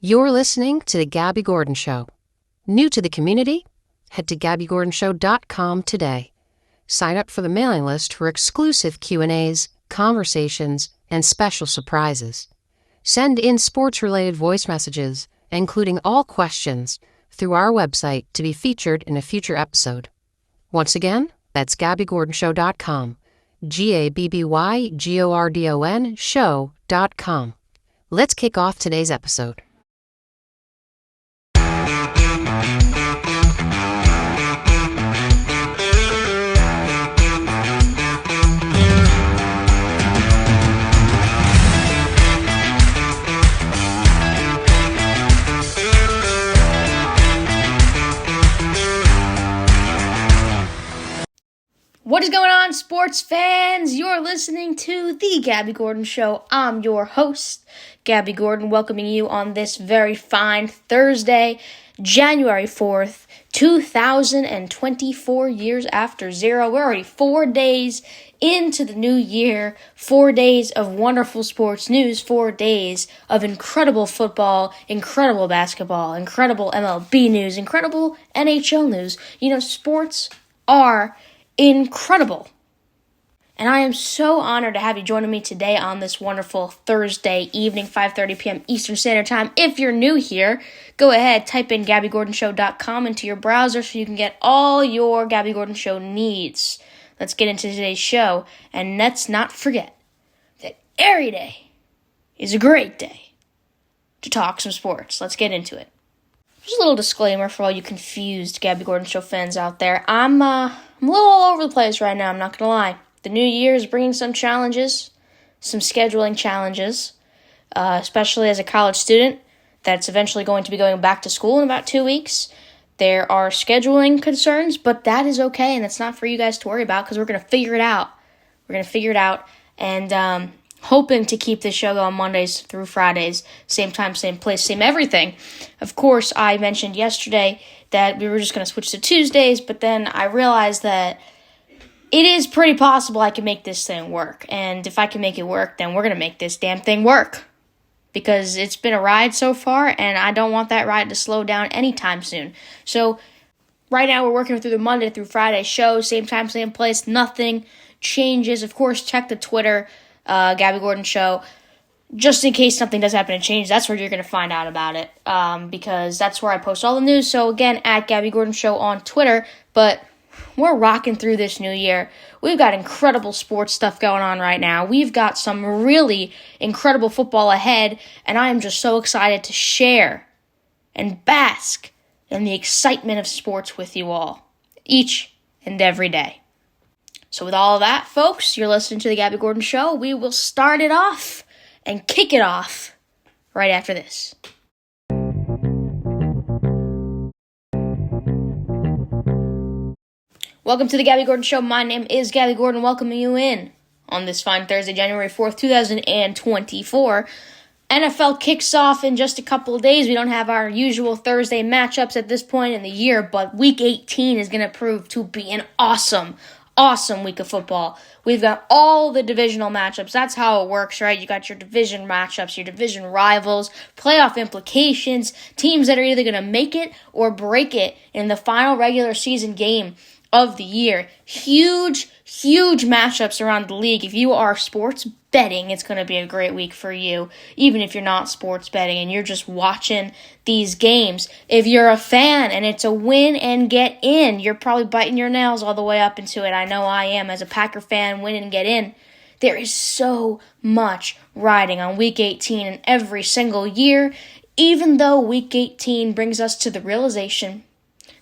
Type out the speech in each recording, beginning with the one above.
You're listening to The Gabby Gordon Show. New to the community? Head to GabbyGordonShow.com today. Sign up for the mailing list for exclusive Q&As, conversations, and special surprises. Send in sports-related voice messages, including all questions, through our website to be featured in a future episode. Once again, that's GabbyGordonShow.com. GABBYGORDON show.com. Let's kick off today's episode. What is going on, sports fans? You're listening to The Gabby Gordon Show. I'm your host, Gabby Gordon, welcoming you on this very fine Thursday, January 4th, 2024, years after zero. We're already 4 days into the new year, 4 days of wonderful sports news, 4 days of incredible football, incredible basketball, incredible MLB news, incredible NHL news. You know, sports are incredible. And I am so honored to have you joining me today on this wonderful Thursday evening, 5:30 p.m. Eastern Standard Time. If you're new here, go ahead, type in GabbyGordonShow.com into your browser so you can get all your Gabby Gordon Show needs. Let's get into today's show, and let's not forget that every day is a great day to talk some sports. Let's get into it. Just a little disclaimer for all you confused Gabby Gordon Show fans out there. I'm a little all over the place right now, I'm not going to lie. The new year is bringing some challenges, some scheduling challenges, especially as a college student that's eventually going to be going back to school in about 2 weeks. There are scheduling concerns, but that is okay, and it's not for you guys to worry about because we're going to figure it out. We're going to figure it out, and hoping to keep this show going Mondays through Fridays, same time, same place, same everything. Of course, I mentioned yesterday that we were just going to switch to Tuesdays, but then I realized that it is pretty possible I can make this thing work. And if I can make it work, then we're going to make this damn thing work. Because it's been a ride so far, and I don't want that ride to slow down anytime soon. So right now we're working through the Monday through Friday show, same time, same place, nothing changes. Of course, check the Twitter, Gabby Gordon Show. Just in case something does happen to change, that's where you're going to find out about it, because that's where I post all the news. So again, at Gabby Gordon Show on Twitter, but we're rocking through this new year. We've got incredible sports stuff going on right now. We've got some really incredible football ahead, and I am just so excited to share and bask in the excitement of sports with you all, each and every day. So with all of that, folks, you're listening to The Gabby Gordon Show. We will start it off and kick it off right after this. Welcome to The Gabby Gordon Show. My name is Gabby Gordon, welcoming you in on this fine Thursday, January 4th, 2024. NFL kicks off in just a couple of days. We don't have our usual Thursday matchups at this point in the year, but Week 18 is going to prove to be an awesome week of football. We've got all the divisional matchups. That's how it works, right? You got your division matchups, your division rivals, playoff implications, teams that are either going to make it or break it in the final regular season game of the year. Huge matchups around the league. If you are sports betting, it's going to be a great week for you, even if you're not sports betting and you're just watching these games. If you're a fan and it's a win and get in, you're probably biting your nails all the way up into it. I know I am as a Packer fan, win and get in. There is so much riding on Week 18 and every single year, even though Week 18 brings us to the realization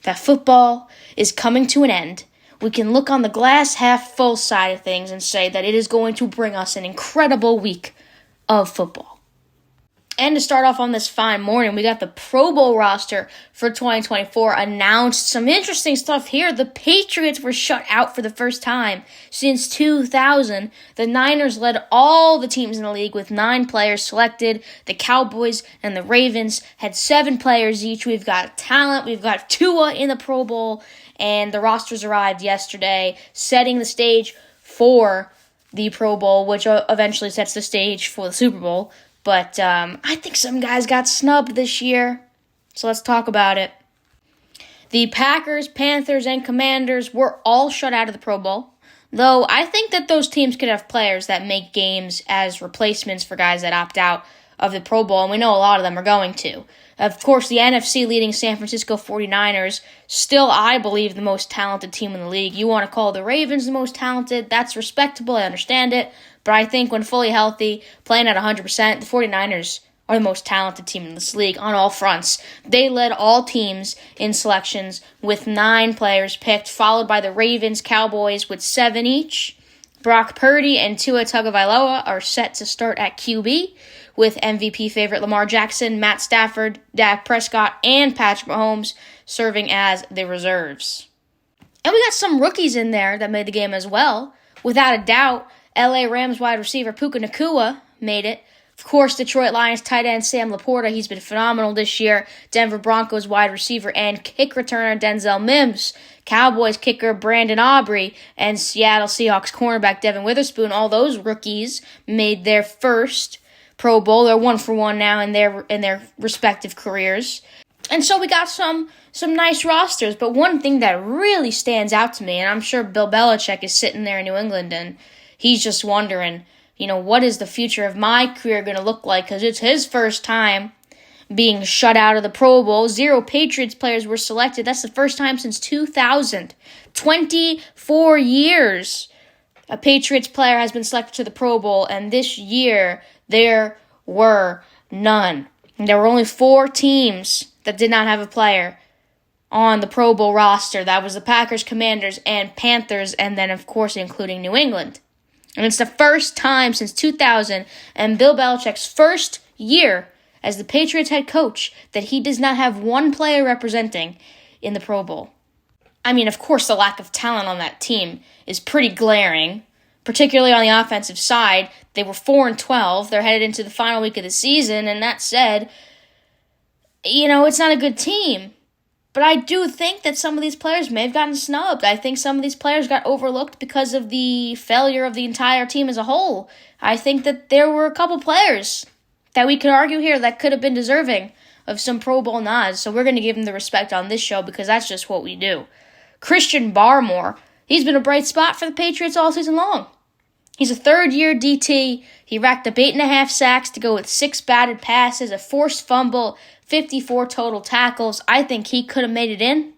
that football is coming to an end. We can look on the glass half full side of things and say that it is going to bring us an incredible week of football. And to start off on this fine morning, we got the Pro Bowl roster for 2024 announced. Some interesting stuff here. The Patriots were shut out for the first time since 2000. The Niners led all the teams in the league with 9 players selected. The Cowboys and the Ravens had 7 players each. We've got talent. We've got Tua in the Pro Bowl. And the rosters arrived yesterday, setting the stage for the Pro Bowl, which eventually sets the stage for the Super Bowl. But I think some guys got snubbed this year. So let's talk about it. The Packers, Panthers, and Commanders were all shut out of the Pro Bowl. Though I think that those teams could have players that make games as replacements for guys that opt out of the Pro Bowl, and we know a lot of them are going to. Of course, the NFC leading San Francisco 49ers, still, I believe, the most talented team in the league. You want to call the Ravens the most talented, that's respectable, I understand it. But I think when fully healthy, playing at 100%, the 49ers are the most talented team in this league on all fronts. They led all teams in selections with 9 players picked, followed by the Ravens, Cowboys with 7 each. Brock Purdy and Tua Tagovailoa are set to start at QB, with MVP favorite Lamar Jackson, Matt Stafford, Dak Prescott, and Patrick Mahomes serving as the reserves. And we got some rookies in there that made the game as well. Without a doubt, LA Rams wide receiver Puka Nacua made it. Of course, Detroit Lions tight end Sam Laporta, he's been phenomenal this year. Denver Broncos wide receiver and kick returner Denzel Mims. Cowboys kicker Brandon Aubrey, and Seattle Seahawks cornerback Devin Witherspoon. All those rookies made their first Pro Bowl. They're 1-for-1 now in their respective careers. And so we got some nice rosters. But one thing that really stands out to me, and I'm sure Bill Belichick is sitting there in New England and he's just wondering, what is the future of my career going to look like? Because it's his first time being shut out of the Pro Bowl. 0 Patriots players were selected. That's the first time since 2000. 24 years a Patriots player has been selected to the Pro Bowl, and this year there were none. There were only 4 teams that did not have a player on the Pro Bowl roster. That was the Packers, Commanders, and Panthers, and then, of course, including New England. And it's the first time since 2000 and Bill Belichick's first year as the Patriots head coach that he does not have one player representing in the Pro Bowl. I mean, of course, the lack of talent on that team is pretty glaring, particularly on the offensive side. They were 4-12. They're headed into the final week of the season, and that said, it's not a good team. But I do think that some of these players may have gotten snubbed. I think some of these players got overlooked because of the failure of the entire team as a whole. I think that there were a couple players that we could argue here that could have been deserving of some Pro Bowl nods. So we're going to give them the respect on this show because that's just what we do. Christian Barmore, he's been a bright spot for the Patriots all season long. He's a third-year DT. He racked up 8.5 sacks to go with 6 batted passes, a forced fumble, 54 total tackles. I think he could have made it in.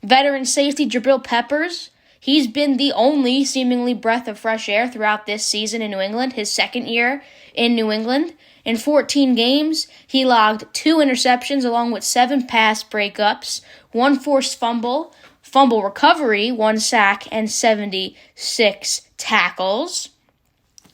Veteran safety Jabril Peppers, he's been the only seemingly breath of fresh air throughout this season in New England, his second year in New England. In 14 games, he logged 2 interceptions along with 7 pass breakups, 1 forced fumble recovery, 1 sack, and 76 tackles.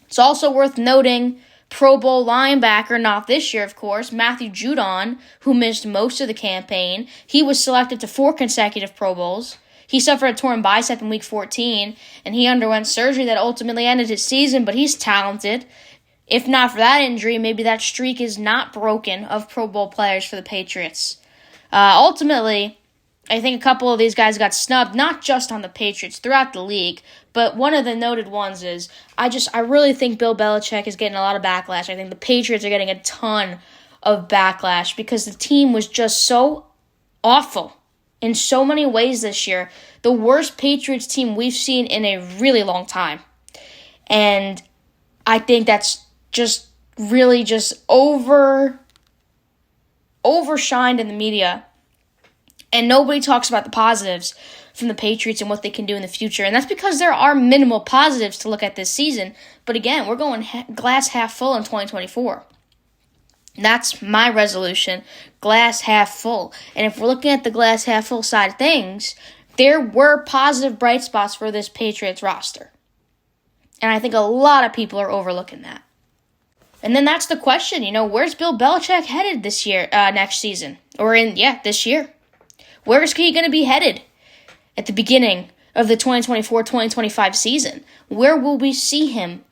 It's also worth noting Pro Bowl linebacker, not this year, of course, Matthew Judon, who missed most of the campaign. He was selected to 4 consecutive Pro Bowls. He suffered a torn bicep in Week 14, and he underwent surgery that ultimately ended his season, but he's talented. If not for that injury, maybe that streak is not broken of Pro Bowl players for the Patriots. Ultimately, I think a couple of these guys got snubbed, not just on the Patriots, throughout the league. But one of the noted ones is, I really think Bill Belichick is getting a lot of backlash. I think the Patriots are getting a ton of backlash because the team was just so awful in so many ways this year. The worst Patriots team we've seen in a really long time. And I think that's just really just overshined in the media. And nobody talks about the positives from the Patriots and what they can do in the future. And that's because there are minimal positives to look at this season. But again, we're going glass half full in 2024. That's my resolution, glass half full. And if we're looking at the glass half full side of things, there were positive bright spots for this Patriots roster. And I think a lot of people are overlooking that. And then that's the question, where's Bill Belichick headed this year, next season? Or this year? Where is he going to be headed at the beginning of the 2024-2025 season? Where will we see him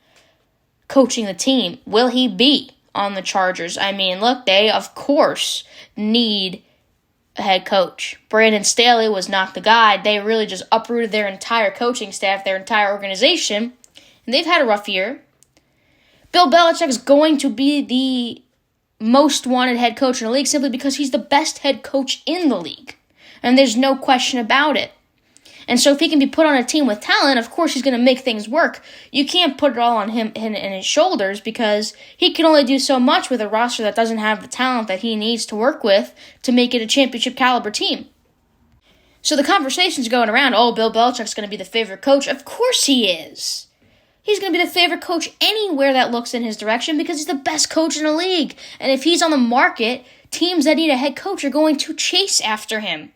coaching the team? Will he be on the Chargers? I mean, look, they, of course, need a head coach. Brandon Staley was not the guy. They really just uprooted their entire coaching staff, their entire organization, and they've had a rough year. Bill Belichick is going to be the most wanted head coach in the league simply because he's the best head coach in the league. And there's no question about it. And so if he can be put on a team with talent, of course he's going to make things work. You can't put it all on him and his shoulders because he can only do so much with a roster that doesn't have the talent that he needs to work with to make it a championship caliber team. So the conversation's going around, oh, Bill Belichick's going to be the favorite coach. Of course he is. He's going to be the favorite coach anywhere that looks in his direction because he's the best coach in the league. And if he's on the market, teams that need a head coach are going to chase after him.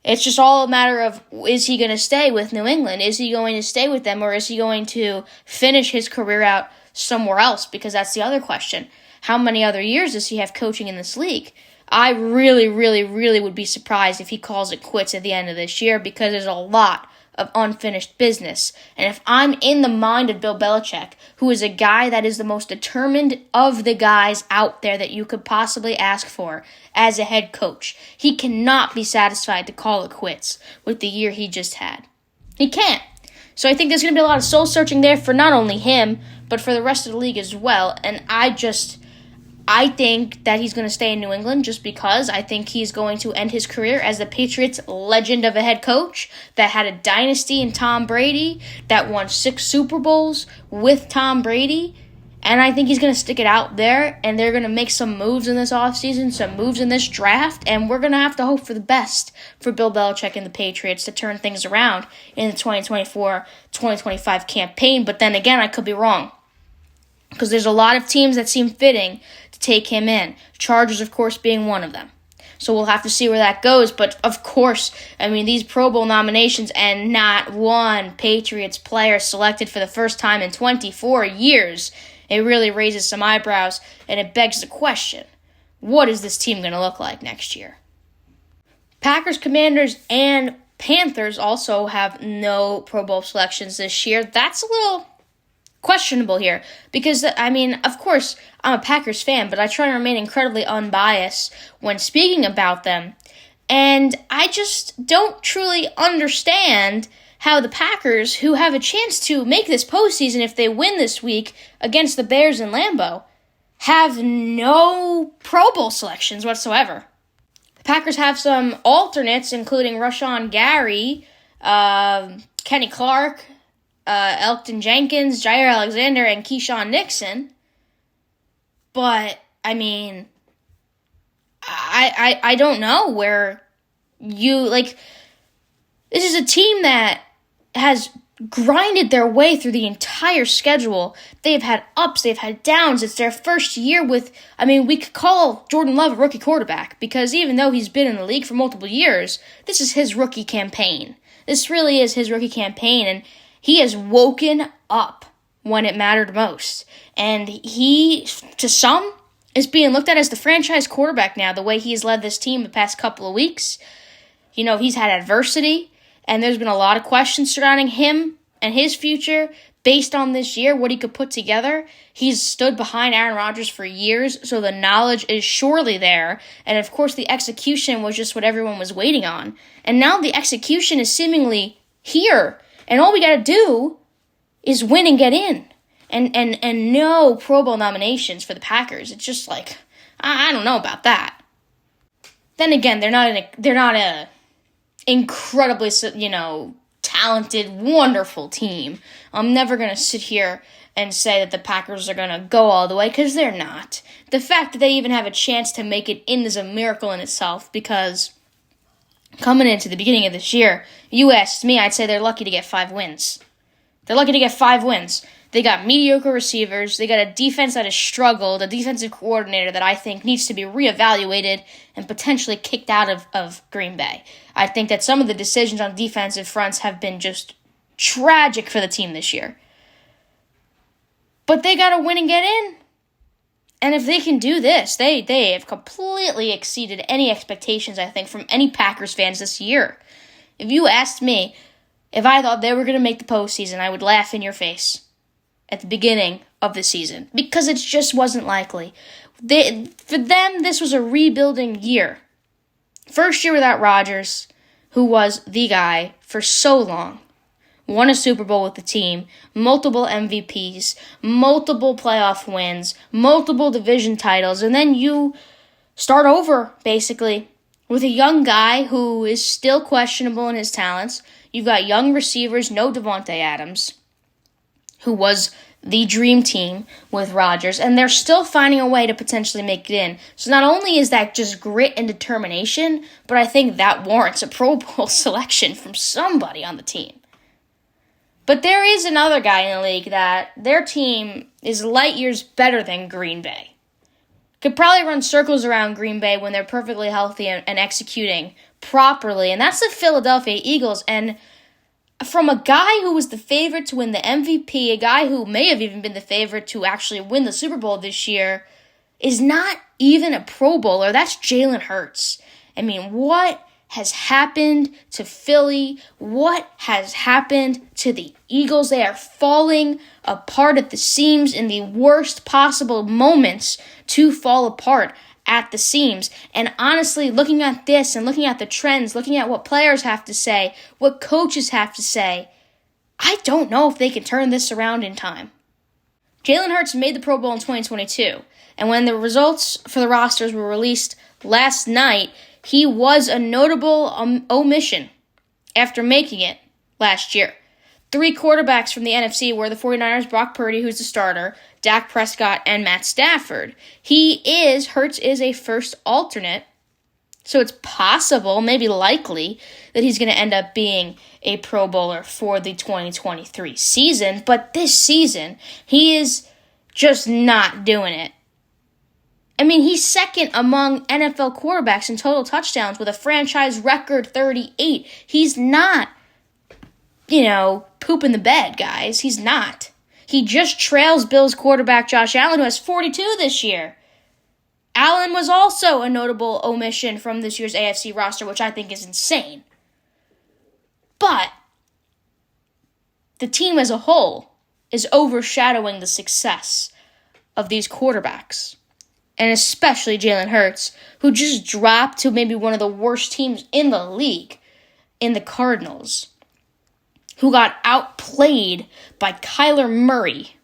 It's just all a matter of, is he going to stay with New England? Is he going to stay with them, or is he going to finish his career out somewhere else? Because that's the other question. How many other years does he have coaching in this league? I really, really, really would be surprised if he calls it quits at the end of this year because there's a lot of unfinished business. And if I'm in the mind of Bill Belichick, who is a guy that is the most determined of the guys out there that you could possibly ask for as a head coach, he cannot be satisfied to call it quits with the year he just had. He can't. So I think there's going to be a lot of soul searching there for not only him, but for the rest of the league as well. And I think that he's going to stay in New England just because I think he's going to end his career as the Patriots' legend of a head coach that had a dynasty in Tom Brady, that won 6 Super Bowls with Tom Brady. And I think he's going to stick it out there, and they're going to make some moves in this offseason, some moves in this draft, and we're going to have to hope for the best for Bill Belichick and the Patriots to turn things around in the 2024-2025 campaign. But then again, I could be wrong because there's a lot of teams that seem fitting to take him in. Chargers, of course, being one of them. So we'll have to see where that goes. But, of course, I mean, these Pro Bowl nominations and not one Patriots player selected for the first time in 24 years, it really raises some eyebrows, and it begs the question, what is this team going to look like next year? Packers, Commanders, and Panthers also have no Pro Bowl selections this year. That's a little questionable here because, I mean, of course, I'm a Packers fan, but I try to remain incredibly unbiased when speaking about them. And I just don't truly understand how the Packers, who have a chance to make this postseason if they win this week against the Bears in Lambeau, have no Pro Bowl selections whatsoever. The Packers have some alternates, including Rashawn Gary, Kenny Clark, Elgton Jenkins, Jair Alexander, and Keyshawn Nixon. But, I mean, I don't know where you, like, this is a team that has grinded their way through the entire schedule. They've had ups, they've had downs. It's their first year with, I mean, we could call Jordan Love a rookie quarterback because even though he's been in the league for multiple years, this is his rookie campaign. This really is his rookie campaign, and he has woken up when it mattered most. And he, to some, is being looked at as the franchise quarterback now, the way he's led this team the past couple of weeks. You know, he's had adversity, and there's been a lot of questions surrounding him and his future based on this year, what he could put together. He's stood behind Aaron Rodgers for years, so the knowledge is surely there. And, of course, the execution was just what everyone was waiting on. And now the execution is seemingly here. And all we got to do is win and get in. And no Pro Bowl nominations for the Packers. It's just like, I don't know about that. Then again, they're not a incredibly, talented, wonderful team. I'm never going to sit here and say that the Packers are going to go all the way, because they're not. The fact that they even have a chance to make it in is a miracle in itself, because coming into the beginning of this year, you asked me, I'd say they're lucky to get 5 wins. They're lucky to get 5 wins. They got mediocre receivers. They got a defense that has struggled, a defensive coordinator that I think needs to be reevaluated and potentially kicked out of Green Bay. I think that some of the decisions on defensive fronts have been just tragic for the team this year. But they got to win and get in. And if they can do this, they have completely exceeded any expectations, I think, from any Packers fans this year. If you asked me if I thought they were going to make the postseason, I would laugh in your face at the beginning of the season, because it just wasn't likely. For them, this was a rebuilding year. First year without Rodgers, who was the guy for so long. won a Super Bowl with the team, multiple MVPs, multiple playoff wins, multiple division titles, and then you start over, basically, with a young guy who is still questionable in his talents. You've got young receivers, no Devontae Adams, who was the dream team with Rodgers, and they're still finding a way to potentially make it in. So not only is that just grit and determination, but I think that warrants a Pro Bowl selection from somebody on the team. But there is another guy in the league that their team is light years better than Green Bay. Could probably run circles around Green Bay when they're perfectly healthy and executing properly, and that's the Philadelphia Eagles. And from a guy who was the favorite to win the MVP, a guy who may have even been the favorite to actually win the Super Bowl this year, is not even a Pro Bowler. That's Jalen Hurts. I mean, what has happened to Philly? What has happened to the Eagles? They are falling apart at the seams in the worst possible moments to fall apart at the seams. And honestly, looking at this and looking at the trends, looking at what players have to say, what coaches have to say, I don't know if they can turn this around in time. Jalen Hurts made the Pro Bowl in 2022, and when the results for the rosters were released last night, he was a notable omission after making it last year. 3 quarterbacks from the NFC were the 49ers, Brock Purdy, who's the starter, Dak Prescott, and Matt Stafford. Hurts is a first alternate, so it's possible, maybe likely, that he's going to end up being a Pro Bowler for the 2023 season. But this season, he is just not doing it. I mean, he's second among NFL quarterbacks in total touchdowns with a franchise record 38. He's not, pooping the bed, guys. He's not. He just trails Bills quarterback Josh Allen, who has 42 this year. Allen was also a notable omission from this year's AFC roster, which I think is insane. But the team as a whole is overshadowing the success of these quarterbacks, and especially Jalen Hurts, who just dropped to maybe one of the worst teams in the league, in the Cardinals, who got outplayed by Kyler Murray,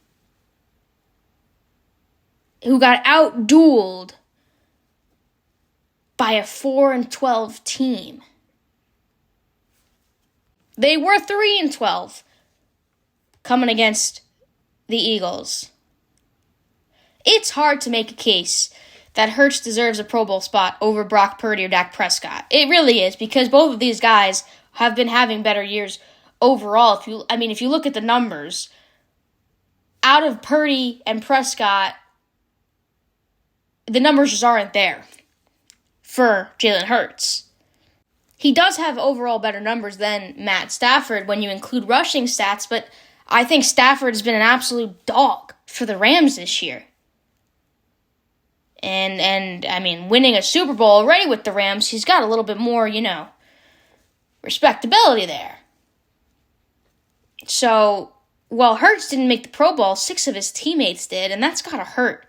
who got outdueled by a 4-12 team. They were 3-12 coming against the Eagles. It's hard to make a case that Hurts deserves a Pro Bowl spot over Brock Purdy or Dak Prescott. It really is, because both of these guys have been having better years overall. If you look at the numbers, out of Purdy and Prescott, the numbers just aren't there for Jalen Hurts. He does have overall better numbers than Matt Stafford when you include rushing stats, but I think Stafford has been an absolute dog for the Rams this year. And winning a Super Bowl already with the Rams, he's got a little bit more, respectability there. So, while Hurts didn't make the Pro Bowl, 6 of his teammates did, and that's gotta hurt.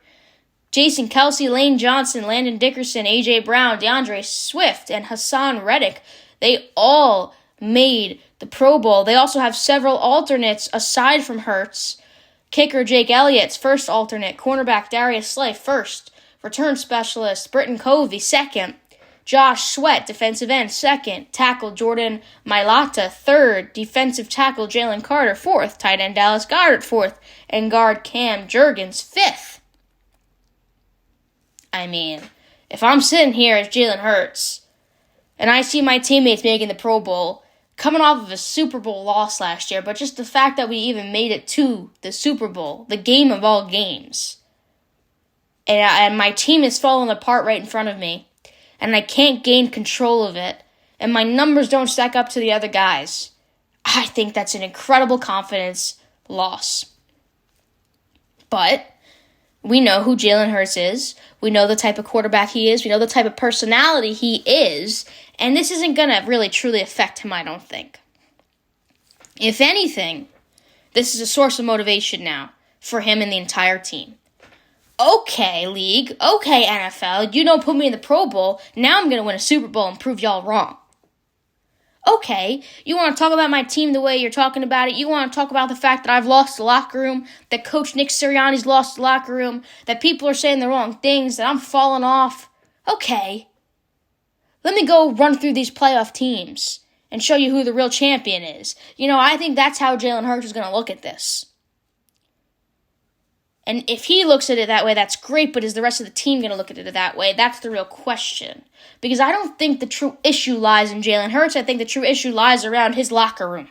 Jason Kelce, Lane Johnson, Landon Dickerson, A.J. Brown, DeAndre Swift, and Hassan Reddick, they all made the Pro Bowl. They also have several alternates aside from Hurts. Kicker Jake Elliott's first alternate, cornerback Darius Slay first, return specialist Britton Covey second, Josh Sweat, defensive end, second, tackle Jordan Mailata third, defensive tackle Jalen Carter fourth, tight end Dallas Goedert fourth, and guard Cam Jurgens fifth. If I'm sitting here as Jalen Hurts, and I see my teammates making the Pro Bowl, coming off of a Super Bowl loss last year, but just the fact that we even made it to the Super Bowl, the game of all games, and my team is falling apart right in front of me, and I can't gain control of it, and my numbers don't stack up to the other guys, I think that's an incredible confidence loss. But we know who Jalen Hurts is. We know the type of quarterback he is. We know the type of personality he is. And this isn't going to really truly affect him, I don't think. If anything, this is a source of motivation now for him and the entire team. Okay, league. Okay, NFL. You don't put me in the Pro Bowl. Now I'm going to win a Super Bowl and prove y'all wrong. Okay, you want to talk about my team the way you're talking about it. You want to talk about the fact that I've lost the locker room, that Coach Nick Sirianni's lost the locker room, that people are saying the wrong things, that I'm falling off. Okay, let me go run through these playoff teams and show you who the real champion is. I think that's how Jalen Hurts is going to look at this. And if he looks at it that way, that's great, but is the rest of the team going to look at it that way? That's the real question. Because I don't think the true issue lies in Jalen Hurts. I think the true issue lies around his locker room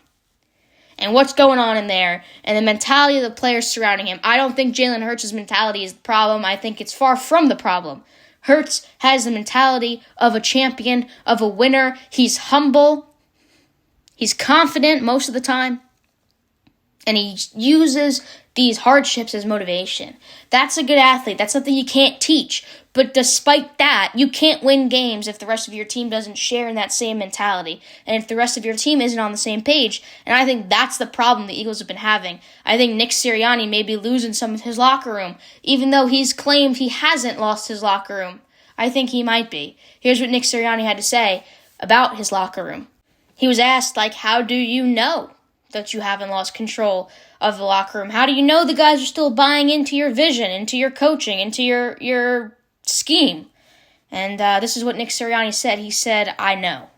and what's going on in there and the mentality of the players surrounding him. I don't think Jalen Hurts' mentality is the problem. I think it's far from the problem. Hurts has the mentality of a champion, of a winner. He's humble. He's confident most of the time. And he uses these hardships as motivation. That's a good athlete. That's something you can't teach. But despite that, you can't win games if the rest of your team doesn't share in that same mentality. And if the rest of your team isn't on the same page. And I think that's the problem the Eagles have been having. I think Nick Sirianni may be losing some of his locker room. Even though he's claimed he hasn't lost his locker room. I think he might be. Here's what Nick Sirianni had to say about his locker room. He was asked, how do you know that you haven't lost control of the locker room? How do you know the guys are still buying into your vision, into your coaching, into your scheme? And this is what Nick Sirianni said. He said, I know.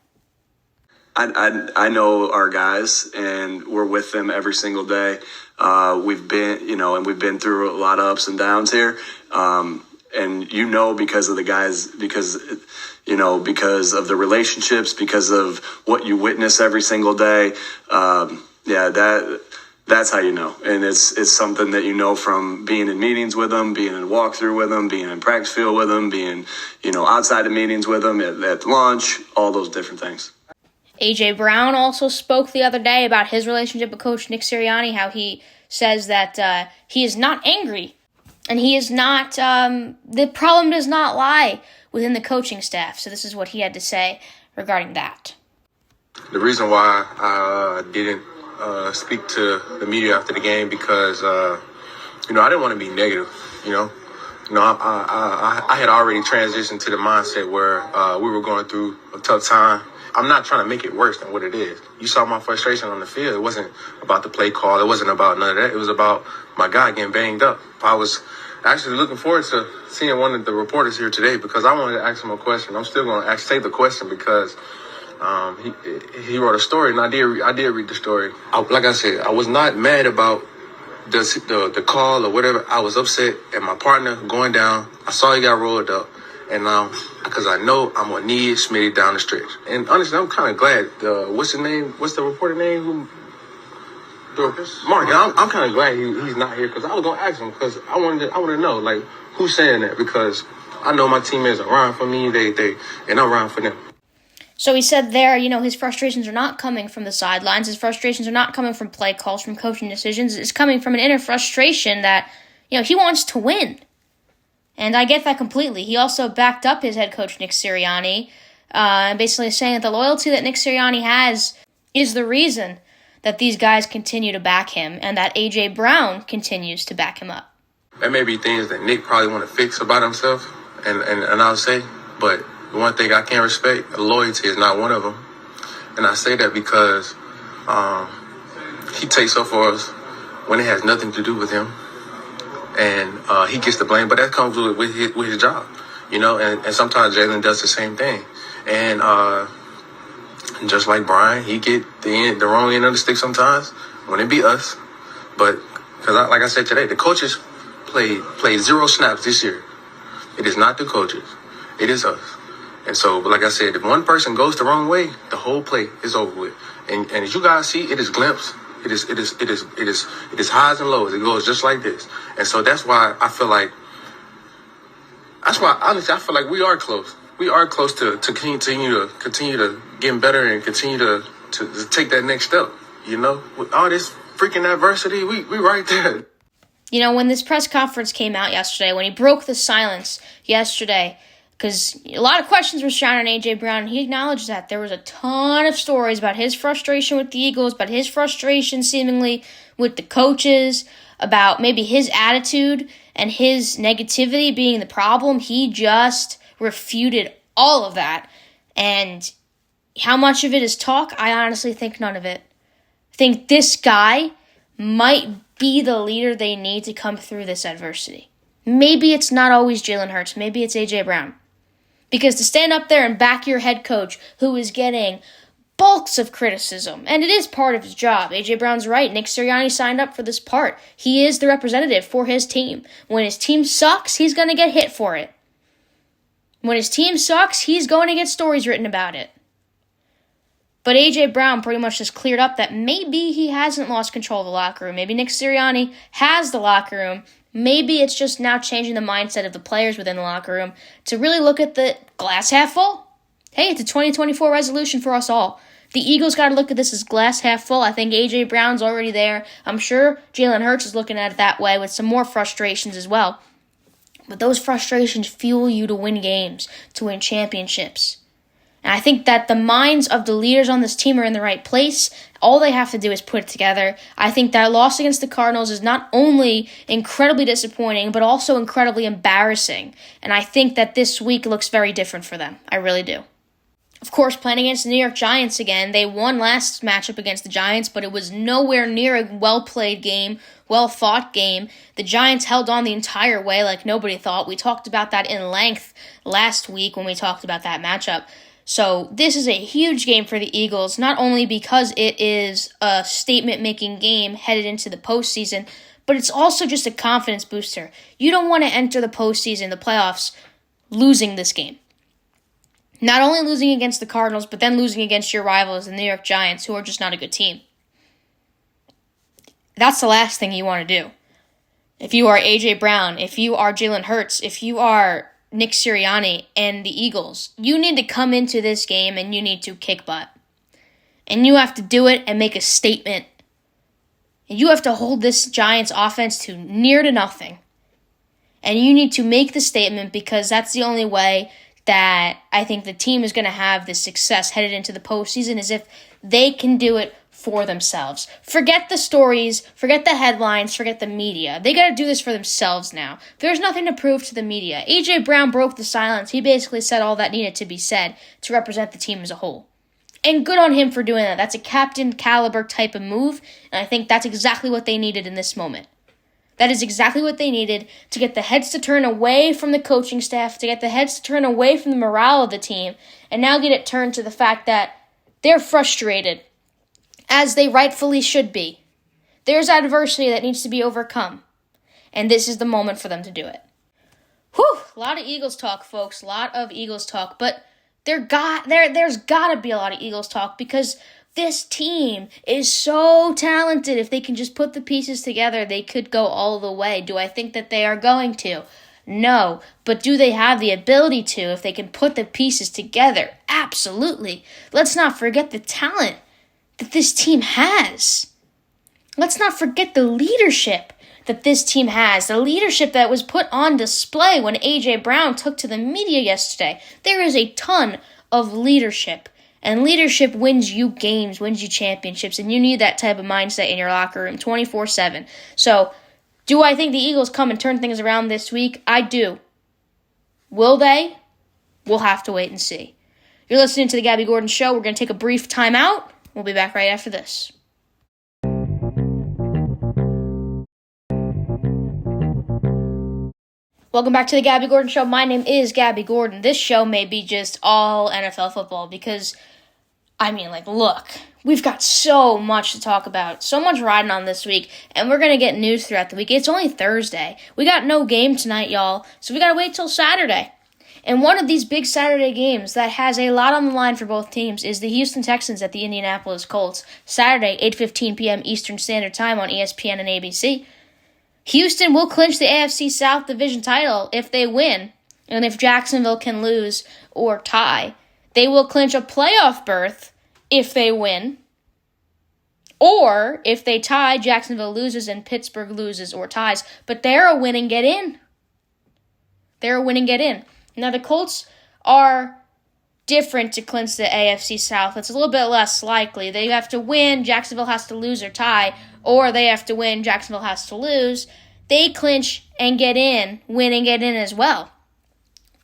I know our guys, and we're with them every single day. We've been, and we've been through a lot of ups and downs here. And because of the guys, because of the relationships, because of what you witness every single day. That's how you know. And it's something that you know from being in meetings with them, being in walkthrough with them, being in practice field with them, being, outside of meetings with them, at lunch, all those different things. A.J. Brown also spoke the other day about his relationship with Coach Nick Sirianni, how he says that he is not angry. And he is not, the problem does not lie within the coaching staff. So this is what he had to say regarding that. The reason why I didn't speak to the media after the game because, I didn't want to be negative, I had already transitioned to the mindset where we were going through a tough time. I'm not trying to make it worse than what it is. You saw my frustration on the field. It wasn't about the play call. It wasn't about none of that. It was about my guy getting banged up. I was actually looking forward to seeing one of the reporters here today because I wanted to ask him a question. I'm still going to save the question because he wrote a story, and I did read the story. Like I said, I was not mad about the call or whatever. I was upset at my partner going down. I saw he got rolled up, and now because I know I'm gonna need Smitty down the stretch. And honestly, I'm kind of glad. What's his name? What's the reporter name? Mark. I'm kind of glad he's not here because I was gonna ask him because I want to know who's saying that because I know my teammates are around for me. And I'm around for them. So he said there, his frustrations are not coming from the sidelines. His frustrations are not coming from play calls, from coaching decisions. It's coming from an inner frustration that, he wants to win. And I get that completely. He also backed up his head coach, Nick Sirianni, basically saying that the loyalty that Nick Sirianni has is the reason that these guys continue to back him and that A.J. Brown continues to back him up. There may be things that Nick probably want to fix about himself, and I'll say, but the one thing I can't respect, loyalty is not one of them. And I say that because he takes up for us when it has nothing to do with him. And he gets the blame, but that comes with his job, and sometimes Jalen does the same thing. And just like Brian, he get the wrong end of the stick sometimes when it be us. But because like I said today, the coaches played 0 snaps this year. It is not the coaches. It is us. And so, but like I said, if one person goes the wrong way, the whole play is over with. And as you guys see, it is glimpse. It is highs and lows. It goes just like this. And so that's why honestly I feel like we are close. We are close to continue to getting better and continue to take that next step. With all this freaking adversity, we right there. When this press conference came out yesterday, when he broke the silence yesterday, because a lot of questions were surrounding A.J. Brown, and he acknowledged that there was a ton of stories about his frustration with the Eagles, about his frustration seemingly with the coaches, about maybe his attitude and his negativity being the problem. He just refuted all of that, and How much of it is talk? I honestly think none of it. I think this guy might be the leader they need to come through this adversity. Maybe it's not always Jalen Hurts. Maybe it's A.J. Brown. Because to stand up there and back your head coach who is getting bulks of criticism, and it is part of his job. A.J. Brown's right. Nick Sirianni signed up for this part. He is the representative for his team. When his team sucks, he's going to get hit for it. When his team sucks, he's going to get stories written about it. But A.J. Brown pretty much just cleared up that maybe he hasn't lost control of the locker room. Maybe Nick Sirianni has the locker room. Maybe it's just now changing the mindset of the players within the locker room to really look at the glass half full. Hey, it's a 2024 resolution for us all. The Eagles got to look at this as glass half full. I think A.J. Brown's already there. I'm sure Jalen Hurts is looking at it that way with some more frustrations as well. But those frustrations fuel you to win games, to win championships. And I think that the minds of the leaders on this team are in the right place. All they have to do is put it together. I think that loss against the Cardinals is not only incredibly disappointing, but also incredibly embarrassing. And I think that this week looks very different for them. I really do. Of course, playing against the New York Giants again. They won last matchup against the Giants, but it was nowhere near a well-played game, well-fought game. The Giants held on the entire way like nobody thought. We talked about that in length last week when we talked about that matchup. So this is a huge game for the Eagles, not only because it is a statement-making game headed into the postseason, but it's also just a confidence booster. You don't want to enter the postseason, the playoffs, losing this game. Not only losing against the Cardinals, but then losing against your rivals, the New York Giants, who are just not a good team. That's the last thing you want to do. If you are A.J. Brown, if you are Jalen Hurts, if you are Nick Sirianni and the Eagles, you need to come into this game and you need to kick butt. And you have to do it and make a statement. And you have to hold this Giants offense to near to nothing. And you need to make the statement because that's the only way that I think the team is going to have this success headed into the postseason is if they can do it for themselves. Forget the stories, forget the headlines, forget the media. They got to do this for themselves now. There's nothing to prove to the media. A.J. Brown broke the silence. He basically said all that needed to be said to represent the team as a whole. And good on him for doing that. That's a captain caliber type of move, and I think that's exactly what they needed in this moment. That is exactly what they needed to get the heads to turn away from the coaching staff, to get the heads to turn away from the morale of the team, and now get it turned to the fact that they're frustrated, as they rightfully should be. There's adversity that needs to be overcome, and this is the moment for them to do it. Whew, a lot of Eagles talk, folks, a lot of Eagles talk, but there's got to be a lot of Eagles talk because this team is so talented. If they can just put the pieces together, they could go all the way. Do I think that they are going to? No. But do they have the ability to if they can put the pieces together? Absolutely. Let's not forget the talent that this team has. Let's not forget the leadership that this team has. The leadership that was put on display when A.J. Brown took to the media yesterday. There is a ton of leadership. And leadership wins you games, wins you championships, and you need that type of mindset in your locker room 24/7. So, do I think the Eagles come and turn things around this week? I do. Will they? We'll have to wait and see. You're listening to The Gabby Gordon Show. We're going to take a brief time out. We'll be back right after this. Welcome back to The Gabby Gordon Show. My name is Gabby Gordon. This show may be just all NFL football because, look, we've got so much to talk about, so much riding on this week, and we're going to get news throughout the week. It's only Thursday. We got no game tonight, y'all, so we got to wait till Saturday. And one of these big Saturday games that has a lot on the line for both teams is the Houston Texans at the Indianapolis Colts. Saturday, 8:15 p.m. Eastern Standard Time on ESPN and ABC. Houston will clinch the AFC South Division title if they win. And if Jacksonville can lose or tie, they will clinch a playoff berth if they win. Or if they tie, Jacksonville loses and Pittsburgh loses or ties. But they're a win and get in. They're a win and get in. Now, the Colts are different to clinch the AFC South. It's a little bit less likely. They have to win, Jacksonville has to lose or tie, or they have to win, Jacksonville has to lose. They clinch and get in, win and get in as well.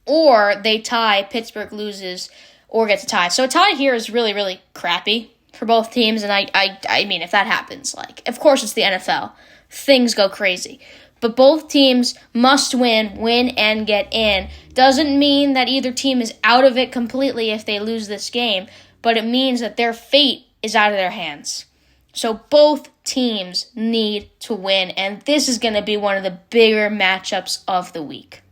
Or they tie, Pittsburgh loses, or gets a tie. So a tie here is really, really crappy for both teams, and I mean, if that happens, like, of course it's the NFL. Things go crazy. But both teams must win and get in. Doesn't mean that either team is out of it completely if they lose this game, but it means that their fate is out of their hands. So both teams need to win, and this is going to be one of the bigger matchups of the week.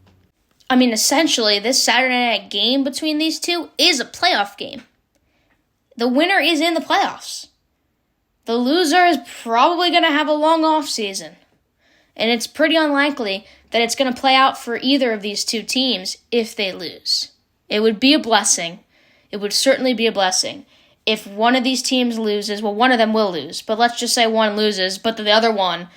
I mean, essentially, this Saturday night game between these two is a playoff game. The winner is in the playoffs. The loser is probably going to have a long off season. And it's pretty unlikely that it's going to play out for either of these two teams if they lose. It would be a blessing. It would certainly be a blessing. If one of these teams loses, well, one of them will lose. But let's just say one loses, but the other one,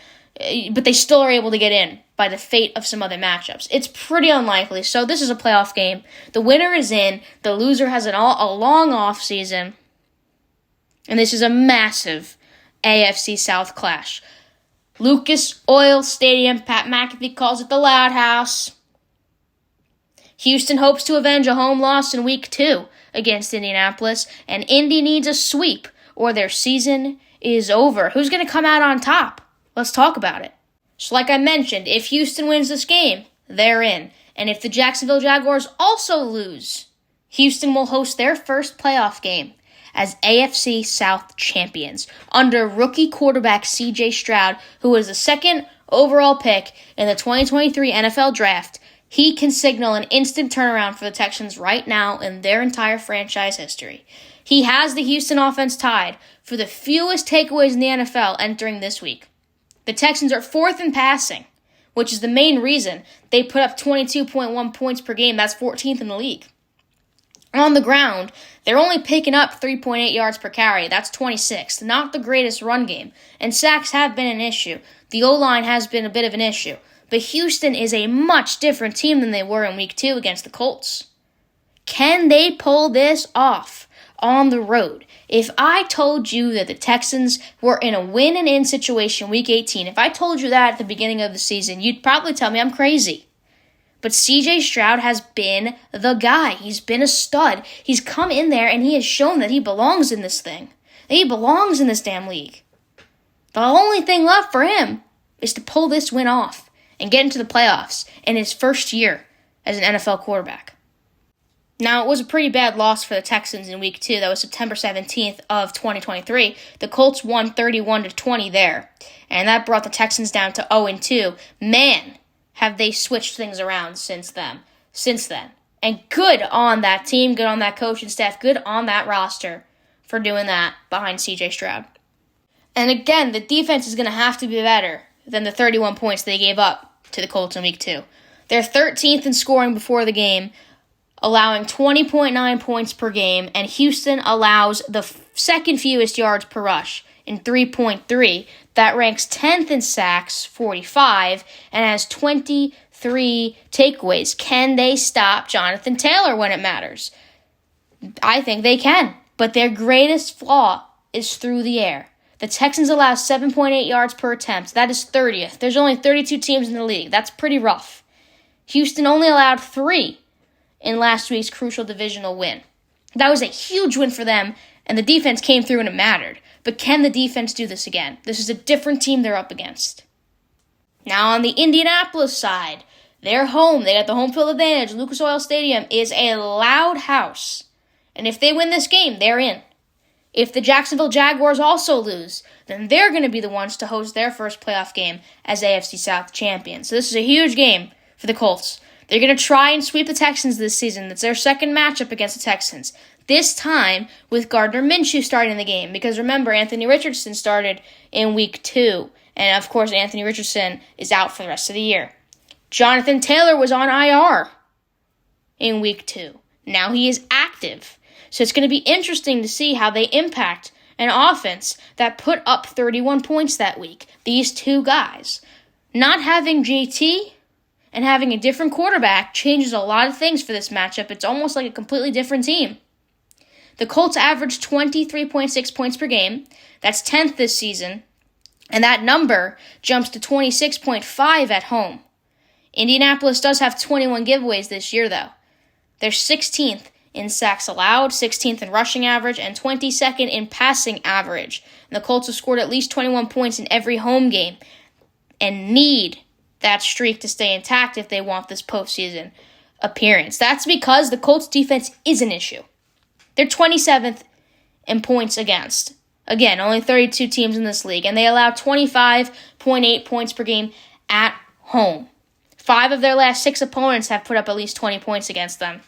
but they still are able to get in by the fate of some other matchups. It's pretty unlikely. So this is a playoff game. The winner is in. The loser has a long off season. And this is a massive AFC South clash. Lucas Oil Stadium, Pat McAfee calls it the Loud House. Houston hopes to avenge a home loss in Week 2 against Indianapolis, and Indy needs a sweep or their season is over. Who's going to come out on top? Let's talk about it. So like I mentioned, if Houston wins this game, they're in. And if the Jacksonville Jaguars also lose, Houston will host their first playoff game as AFC South champions under rookie quarterback C.J. Stroud, who was the second overall pick in the 2023 NFL Draft. He can signal an instant turnaround for the Texans right now in their entire franchise history. He has the Houston offense tied for the fewest takeaways in the NFL entering this week. The Texans are fourth in passing, which is the main reason they put up 22.1 points per game. That's 14th in the league. On the ground, they're only picking up 3.8 yards per carry. That's 26th. Not the greatest run game. And sacks have been an issue. The O-line has been a bit of an issue. But Houston is a much different team than they were in Week 2 against the Colts. Can they pull this off on the road? If I told you that the Texans were in a win-and-in situation Week 18, if I told you that at the beginning of the season, you'd probably tell me I'm crazy. But C.J. Stroud has been the guy. He's been a stud. He's come in there and he has shown that he belongs in this thing. That he belongs in this damn league. The only thing left for him is to pull this win off and get into the playoffs in his first year as an NFL quarterback. Now, it was a pretty bad loss for the Texans in Week 2. That was September 17th of 2023. The Colts won 31-20 there, and that brought the Texans down to 0-2. Man, have they switched things around since then. And good on that team, good on that coaching staff, good on that roster for doing that behind C.J. Stroud. And again, the defense is going to have to be better than the 31 points they gave up to the Colts in Week 2. They're 13th in scoring before the game, allowing 20.9 points per game, and Houston allows the second fewest yards per rush in 3.3. That ranks 10th in sacks, 45, and has 23 takeaways. Can they stop Jonathan Taylor when it matters? I think they can, but their greatest flaw is through the air. The Texans allow 7.8 yards per attempt. That is 30th. There's only 32 teams in the league. That's pretty rough. Houston only allowed 3 in last week's crucial divisional win. That was a huge win for them, and the defense came through and it mattered. But can the defense do this again? This is a different team they're up against. Now on the Indianapolis side, they're home. They got the home field advantage. Lucas Oil Stadium is a loud house. And if they win this game, they're in. If the Jacksonville Jaguars also lose, then they're going to be the ones to host their first playoff game as AFC South champions. So this is a huge game for the Colts. They're going to try and sweep the Texans this season. That's their second matchup against the Texans. This time with Gardner Minshew starting the game. Because remember, Anthony Richardson started in Week 2. And of course, Anthony Richardson is out for the rest of the year. Jonathan Taylor was on IR in Week 2. Now he is active. So it's going to be interesting to see how they impact an offense that put up 31 points that week. These two guys. Not having JT and having a different quarterback changes a lot of things for this matchup. It's almost like a completely different team. The Colts averaged 23.6 points per game. That's 10th this season. And that number jumps to 26.5 at home. Indianapolis does have 21 giveaways this year, though. They're 16th in sacks allowed, 16th in rushing average, and 22nd in passing average. And the Colts have scored at least 21 points in every home game and need that streak to stay intact if they want this postseason appearance. That's because the Colts defense is an issue. They're 27th in points against. Again, only 32 teams in this league, and they allow 25.8 points per game at home. 5 of their last 6 opponents have put up at least 20 points against them.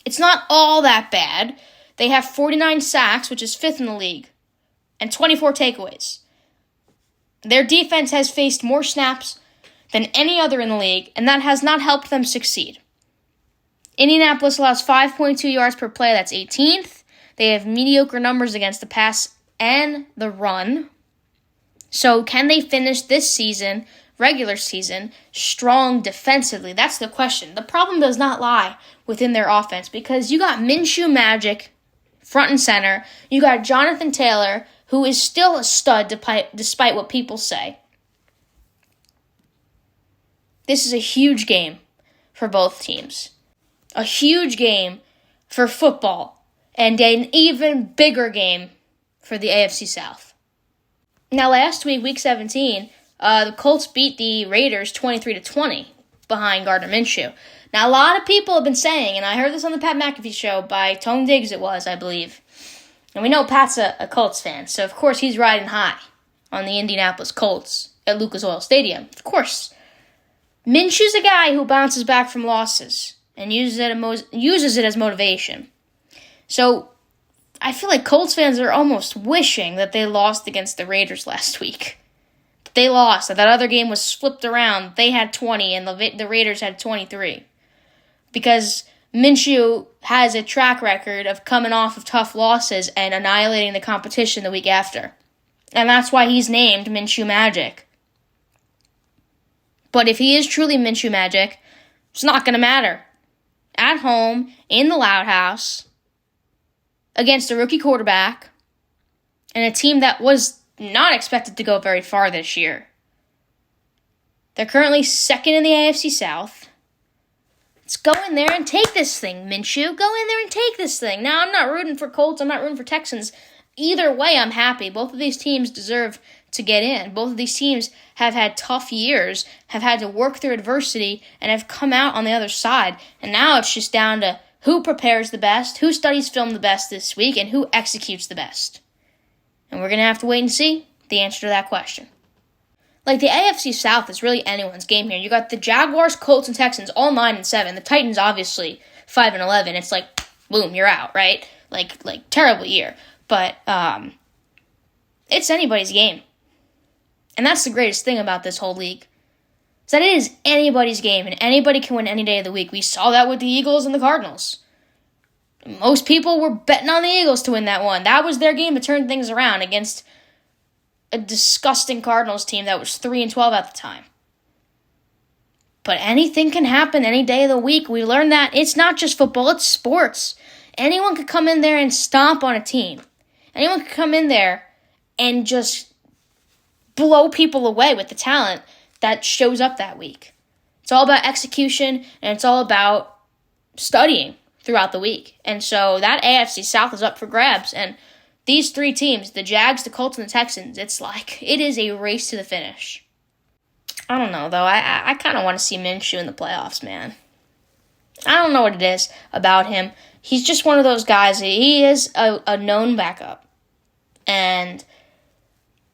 It's not all that bad. They have 49 sacks, which is 5th in the league, and 24 takeaways. Their defense has faced more snaps than any other in the league, and that has not helped them succeed. Indianapolis allows 5.2 yards per play. That's 18th. They have mediocre numbers against the pass and the run. So can they finish this season, regular season, strong defensively? That's the question. The problem does not lie within their offense because you got Minshew Magic front and center. You got Jonathan Taylor, who is still a stud despite what people say. This is a huge game for both teams. A huge game for football, and an even bigger game for the AFC South. Now, last week, Week 17, the Colts beat the Raiders 23-20 behind Gardner Minshew. Now, a lot of people have been saying, and I heard this on the Pat McAfee show by Tone Diggs it was, I believe, and we know Pat's a Colts fan, so of course he's riding high on the Indianapolis Colts at Lucas Oil Stadium. Of course. Minshew's a guy who bounces back from losses and uses it as motivation. So I feel like Colts fans are almost wishing that they lost against the Raiders last week. They lost. That other game was flipped around. They had 20 and the Raiders had 23. Because Minshew has a track record of coming off of tough losses and annihilating the competition the week after. And that's why he's named Minshew Magic. But if he is truly Minshew Magic, it's not going to matter. At home, in the Loud House, against a rookie quarterback, and a team that was not expected to go very far this year. They're currently 2nd in the AFC South. Let's go in there and take this thing, Minshew. Go in there and take this thing. Now, I'm not rooting for Colts. I'm not rooting for Texans. Either way, I'm happy. Both of these teams deserve to get in. Both of these teams have had tough years, have had to work through adversity, and have come out on the other side. And now it's just down to who prepares the best, who studies film the best this week, and who executes the best. And we're going to have to wait and see the answer to that question. Like, the AFC South is really anyone's game here. You got the Jaguars, Colts, and Texans all 9-7. The Titans, obviously, 5-11. It's like, boom, you're out, right? Like terrible year. But it's anybody's game. And that's the greatest thing about this whole league. Is that it is anybody's game, and anybody can win any day of the week. We saw that with the Eagles and the Cardinals. Most people were betting on the Eagles to win that one. That was their game to turn things around against a disgusting Cardinals team that was 3-12 at the time. But anything can happen any day of the week. We learned that it's not just football, it's sports. Anyone could come in there and stomp on a team. Anyone could come in there and just blow people away with the talent that shows up that week. It's all about execution, and it's all about studying throughout the week. And so that AFC South is up for grabs. And these 3 teams, the Jags, the Colts, and the Texans, it's like it is a race to the finish. I don't know, though. I kind of want to see Minshew in the playoffs, man. I don't know what it is about him. He's just one of those guys. He is a known backup. And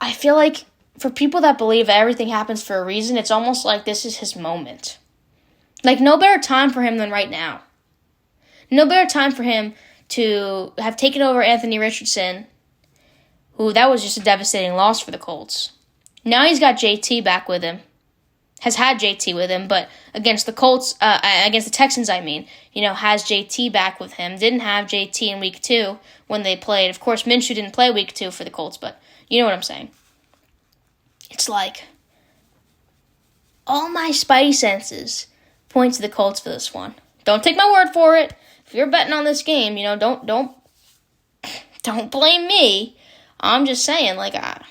I feel like for people that believe everything happens for a reason, it's almost like this is his moment. Like, no better time for him than right now. No better time for him to have taken over Anthony Richardson, who that was just a devastating loss for the Colts. Now he's got JT back with him. Has had JT with him, but against the Colts, against the Texans, has JT back with him. Didn't have JT in week 2 when they played. Of course, Minshew didn't play week 2 for the Colts, but you know what I'm saying. It's like all my spidey senses point to the Colts for this one. Don't take my word for it. If you're betting on this game, don't blame me. I'm just saying, like, I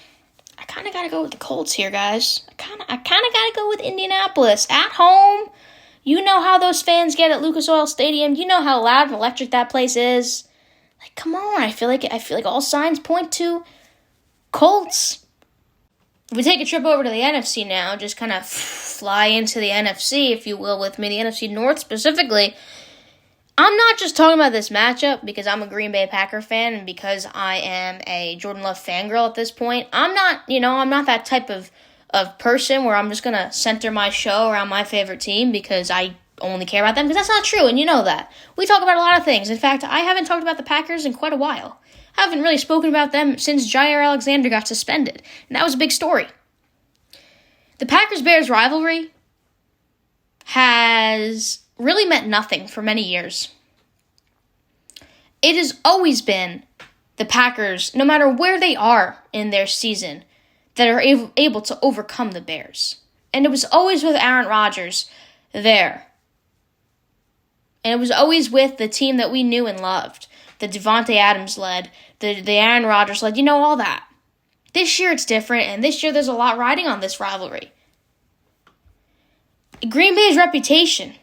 kind of got to go with the Colts here, guys. I kind of got to go with Indianapolis. At home, You know how those fans get at Lucas Oil Stadium. You know how loud and electric that place is. Like, come on, I feel like all signs point to Colts. If we take a trip over to the NFC now, just kind of fly into the NFC, if you will, with me, the NFC North specifically. I'm not just talking about this matchup because I'm a Green Bay Packer fan and because I am a Jordan Love fangirl at this point. I'm not that type of person where I'm just going to center my show around my favorite team because I only care about them, because that's not true, and you know that. We talk about a lot of things. In fact, I haven't talked about the Packers in quite a while. I haven't really spoken about them since Jair Alexander got suspended, and that was a big story. The Packers-Bears rivalry has really meant nothing for many years. It has always been the Packers, no matter where they are in their season, that are able to overcome the Bears. And it was always with Aaron Rodgers there. And it was always with the team that we knew and loved. The Devontae Adams led, the Aaron Rodgers led, all that. This year it's different, and this year there's a lot riding on this rivalry. Green Bay's reputation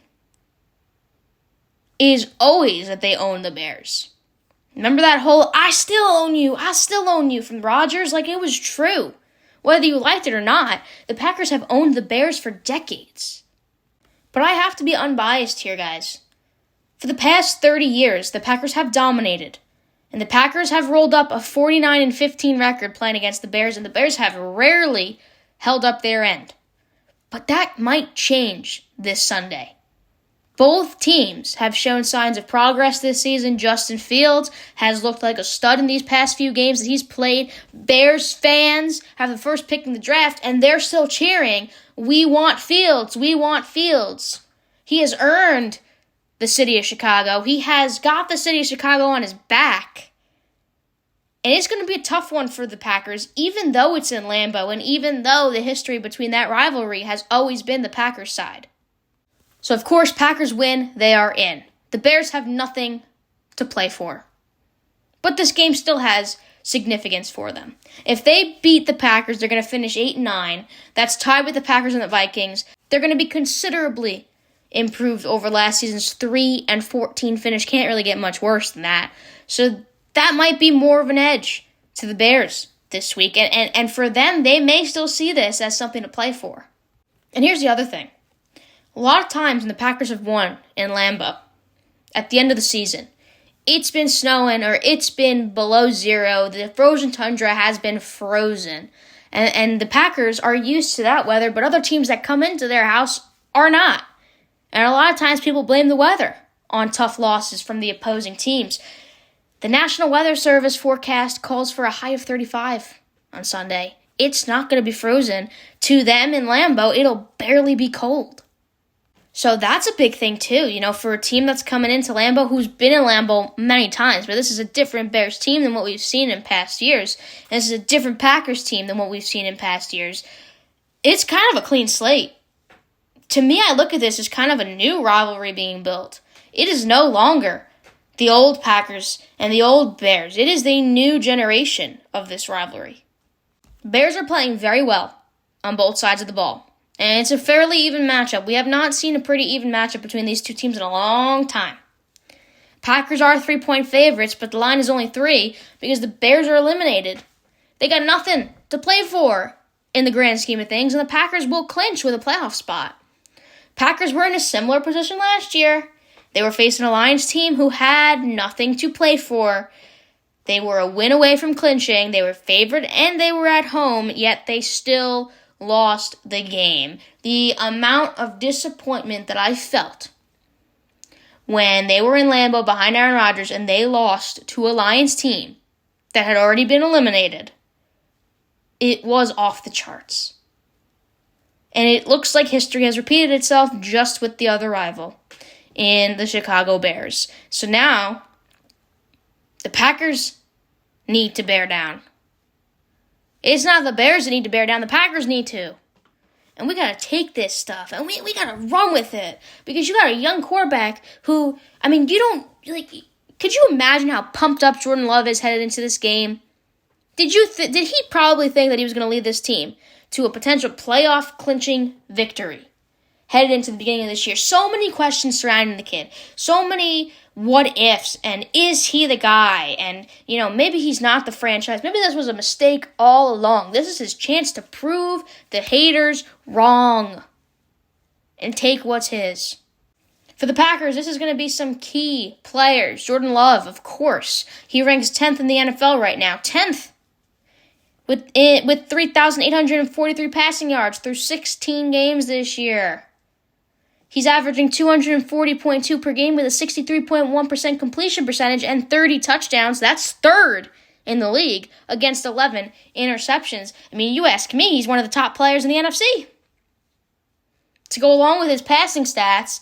is always that they own the Bears. Remember that whole, I still own you from Rodgers? Like, it was true. Whether you liked it or not, the Packers have owned the Bears for decades. But I have to be unbiased here, guys. For the past 30 years, the Packers have dominated. And the Packers have rolled up a 49-15 record playing against the Bears, and the Bears have rarely held up their end. But that might change this Sunday. Both teams have shown signs of progress this season. Justin Fields has looked like a stud in these past few games that he's played. Bears fans have the first pick in the draft, and they're still cheering, "We want Fields, we want Fields." He has earned the city of Chicago. He has got the city of Chicago on his back. And it's going to be a tough one for the Packers, even though it's in Lambeau, and even though the history between that rivalry has always been the Packers' side. So, of course, Packers win, they are in. The Bears have nothing to play for. But this game still has significance for them. If they beat the Packers, they're going to finish 8-9. That's tied with the Packers and the Vikings. They're going to be considerably improved over last season's 3-14 finish. Can't really get much worse than that. So that might be more of an edge to the Bears this week. And for them, they may still see this as something to play for. And here's the other thing. A lot of times when the Packers have won in Lambeau at the end of the season, it's been snowing or it's been below zero. The frozen tundra has been frozen. And the Packers are used to that weather, but other teams that come into their house are not. And a lot of times people blame the weather on tough losses from the opposing teams. The National Weather Service forecast calls for a high of 35 on Sunday. It's not going to be frozen. To them in Lambeau, it'll barely be cold. So that's a big thing too, for a team that's coming into Lambeau, who's been in Lambeau many times. But this is a different Bears team than what we've seen in past years. And this is a different Packers team than what we've seen in past years. It's kind of a clean slate. To me, I look at this as kind of a new rivalry being built. It is no longer the old Packers and the old Bears. It is the new generation of this rivalry. Bears are playing very well on both sides of the ball. And it's a fairly even matchup. We have not seen a pretty even matchup between these two teams in a long time. Packers are 3-point favorites, but the line is only 3 because the Bears are eliminated. They got nothing to play for in the grand scheme of things, and the Packers will clinch with a playoff spot. Packers were in a similar position last year. They were facing a Lions team who had nothing to play for. They were a win away from clinching. They were favored and they were at home, yet they still lost the game. The amount of disappointment that I felt when they were in Lambeau behind Aaron Rodgers and they lost to a Lions team that had already been eliminated, it was off the charts. And it looks like history has repeated itself just with the other rival in the Chicago Bears. So now, the Packers need to bear down. It's not the Bears that need to bear down. The Packers need to. And we got to take this stuff. And we got to run with it. Because you got a young quarterback who, you don't, could you imagine how pumped up Jordan Love is headed into this game? Did he probably think that he was going to lead this team to a potential playoff clinching victory headed into the beginning of this year. So many questions surrounding the kid. So many what ifs, and is he the guy? And, maybe he's not the franchise. Maybe this was a mistake all along. This is his chance to prove the haters wrong and take what's his. For the Packers, this is going to be some key players. Jordan Love, of course. He ranks 10th in the NFL right now. 10th. With 3,843 passing yards through 16 games this year. He's averaging 240.2 per game with a 63.1% completion percentage and 30 touchdowns. That's third in the league against 11 interceptions. I mean, you ask me, he's one of the top players in the NFC. To go along with his passing stats,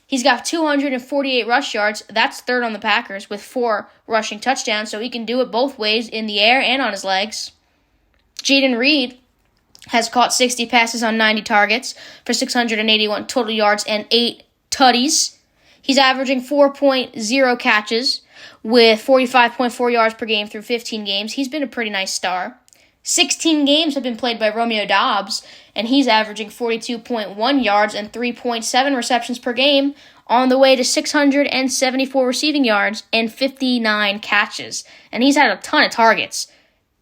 he's got 248 rush yards. That's third on the Packers with 4 rushing touchdowns, so he can do it both ways in the air and on his legs. Jaden Reed has caught 60 passes on 90 targets for 681 total yards and 8 tutties. He's averaging 4.0 catches with 45.4 yards per game through 15 games. He's been a pretty nice star. 16 games have been played by Romeo Doubs, and he's averaging 42.1 yards and 3.7 receptions per game on the way to 674 receiving yards and 59 catches. And he's had a ton of targets.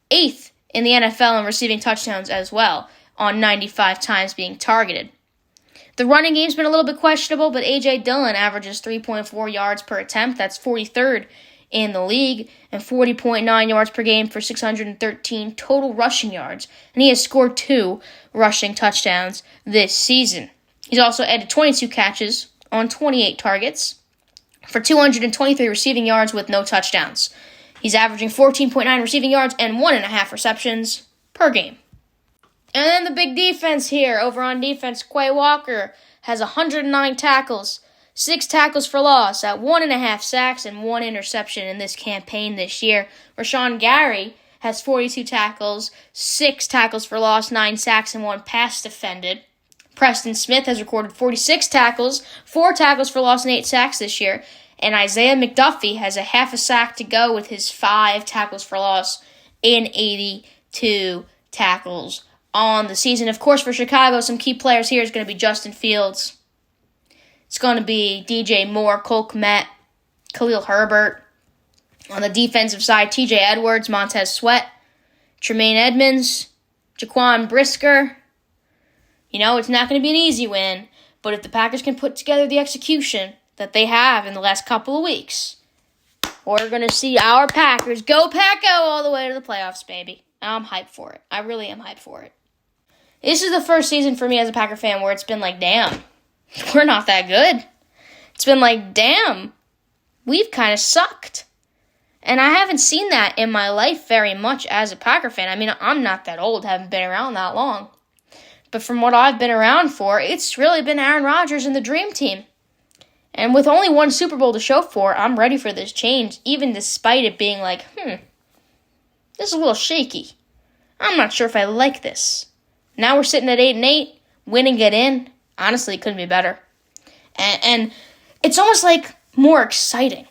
8th in the NFL in receiving touchdowns as well, on 95 times being targeted. The running game's been a little bit questionable, but A.J. Dillon averages 3.4 yards per attempt. That's 43rd in the league, and 40.9 yards per game for 613 total rushing yards. And he has scored 2 rushing touchdowns this season. He's also added 22 catches on 28 targets for 223 receiving yards with no touchdowns. He's averaging 14.9 receiving yards and 1.5 receptions per game. And then the big defense here. Over on defense, Quay Walker has 109 tackles, 6 tackles for loss at 1.5 sacks and 1 interception in this campaign this year. Rashawn Gary has 42 tackles, 6 tackles for loss, 9 sacks, and 1 pass defended. Preston Smith has recorded 46 tackles, 4 tackles for loss, and 8 sacks this year. And Isaiah McDuffie has a half a sack to go with his 5 tackles for loss and 82 tackles on the season. Of course, for Chicago, some key players here is going to be Justin Fields. It's going to be DJ Moore, Cole Kmet, Khalil Herbert. On the defensive side, TJ Edwards, Montez Sweat, Tremaine Edmonds, Jaquan Brisker. It's not going to be an easy win, but if the Packers can put together the execution that they have in the last couple of weeks, we're going to see our Packers go Pack-O all the way to the playoffs, baby. I'm hyped for it. I really am hyped for it. This is the first season for me as a Packer fan where it's been like, damn, we're not that good. It's been like, damn, we've kind of sucked. And I haven't seen that in my life very much as a Packer fan. I mean, I'm not that old, haven't been around that long. But from what I've been around for, it's really been Aaron Rodgers and the Dream Team. And with only 1 Super Bowl to show for, I'm ready for this change, even despite it being like, this is a little shaky. I'm not sure if I like this. Now we're sitting at 8-8, win and get in. Honestly, it couldn't be better. And it's almost like more exciting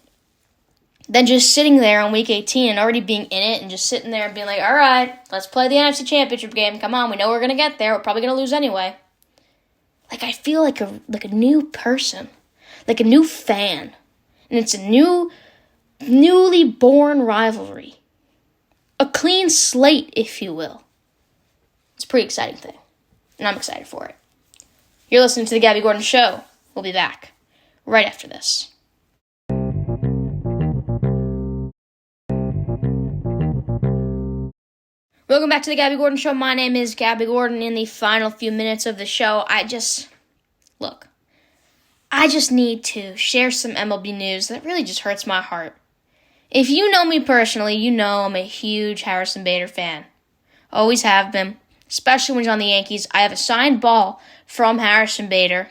than just sitting there on Week 18 and already being in it and just sitting there and being like, all right, let's play the NFC Championship game. Come on, we know we're going to get there. We're probably going to lose anyway. Like, I feel like a new person. Like a new fan. And it's a newly born rivalry. A clean slate, if you will. It's a pretty exciting thing. And I'm excited for it. You're listening to The Gabby Gordon Show. We'll be back right after this. Welcome back to The Gabby Gordon Show. My name is Gabby Gordon. In the final few minutes of the show, I just need to share some MLB news that really just hurts my heart. If you know me personally, you know I'm a huge Harrison Bader fan. Always have been, especially when he's on the Yankees. I have a signed ball from Harrison Bader.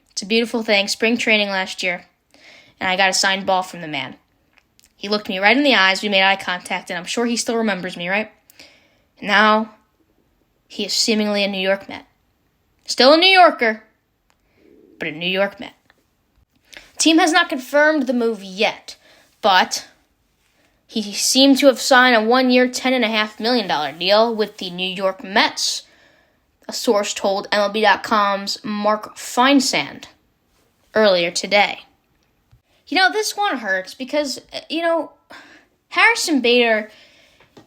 It's a beautiful thing. Spring training last year. And I got a signed ball from the man. He looked me right in the eyes. We made eye contact, and I'm sure he still remembers me, right? And now, he is seemingly a New York Met. Still a New Yorker, but a New York Met. Team has not confirmed the move yet, but he seemed to have signed a 1-year, $10.5 million deal with the New York Mets. a source told MLB.com's Mark Feinsand earlier today. This one hurts because, Harrison Bader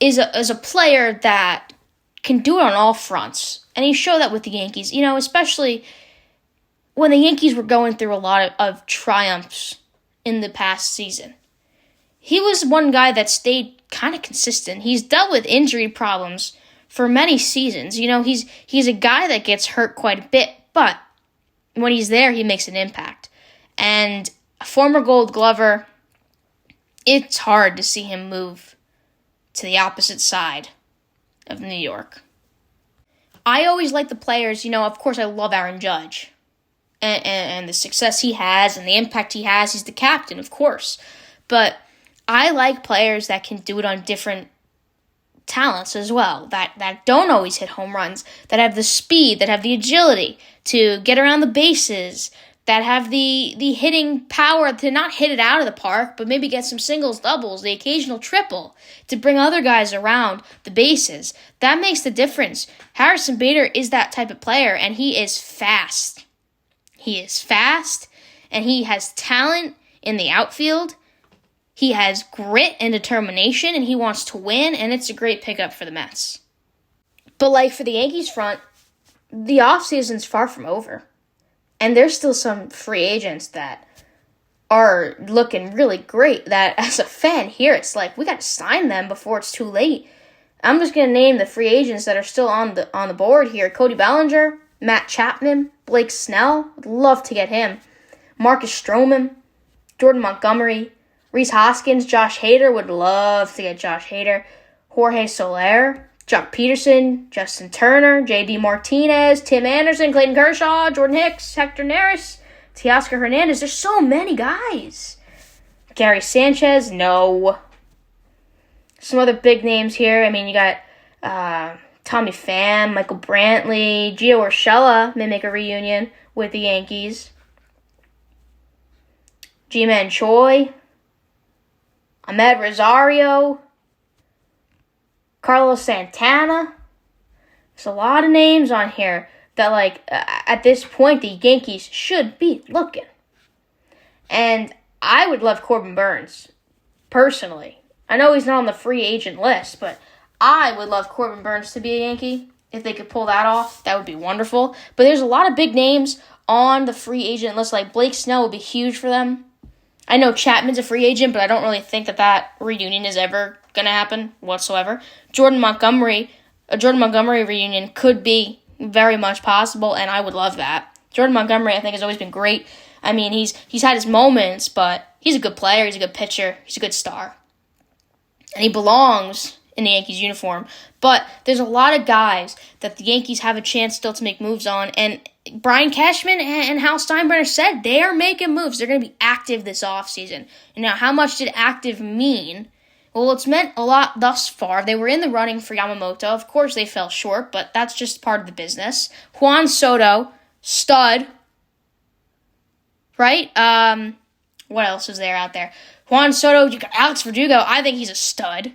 is a player that can do it on all fronts. And he showed that with the Yankees, especially when the Yankees were going through a lot of triumphs in the past season. He was one guy that stayed kind of consistent. He's dealt with injury problems for many seasons. He's a guy that gets hurt quite a bit, but when he's there, he makes an impact. And a former Gold Glover, it's hard to see him move to the opposite side of New York. I always like the players, of course I love Aaron Judge and the success he has and the impact he has. He's the captain, of course. But I like players that can do it on different talents as well, that don't always hit home runs, that have the speed, that have the agility to get around the bases, that have the hitting power to not hit it out of the park, but maybe get some singles, doubles, the occasional triple, to bring other guys around the bases. That makes the difference. Harrison Bader is that type of player, and he is fast. He is fast, and he has talent in the outfield. He has grit and determination, and he wants to win, and it's a great pickup for the Mets. But for the Yankees front, the offseason's far from over. And there's still some free agents that are looking really great that as a fan here, it's like we got to sign them before it's too late. I'm just going to name the free agents that are still on the board here. Cody Bellinger, Matt Chapman, Blake Snell. Would love to get him. Marcus Stroman, Jordan Montgomery, Rhys Hoskins, Josh Hader. Would love to get Josh Hader. Jorge Soler, Jock Peterson, Justin Turner, J.D. Martinez, Tim Anderson, Clayton Kershaw, Jordan Hicks, Hector Neris, Teoscar Hernandez. There's so many guys. Gary Sanchez, no. Some other big names here. You got Tommy Pham, Michael Brantley, Gio Urshela may make a reunion with the Yankees. Ji-Man Choi, Ahmed Rosario, Carlos Santana. There's a lot of names on here that, at this point, the Yankees should be looking. And I would love Corbin Burns, personally. I know he's not on the free agent list, but I would love Corbin Burns to be a Yankee. If they could pull that off, that would be wonderful. But there's a lot of big names on the free agent list. Blake Snell would be huge for them. I know Chapman's a free agent, but I don't really think that reunion is ever going to happen whatsoever. Jordan Montgomery reunion could be very much possible, and I would love that. Jordan Montgomery, I think, has always been great. He's had his moments, but he's a good player, he's a good pitcher, he's a good star. And he belongs in the Yankees uniform. But there's a lot of guys that the Yankees have a chance still to make moves on, and Brian Cashman and Hal Steinbrenner said they are making moves. They're going to be active this offseason. And now, how much did active mean? Well, it's meant a lot thus far. They were in the running for Yamamoto. Of course, they fell short, but that's just part of the business. Juan Soto, stud. Right? What else is there out there? Juan Soto, you got Alex Verdugo. I think he's a stud.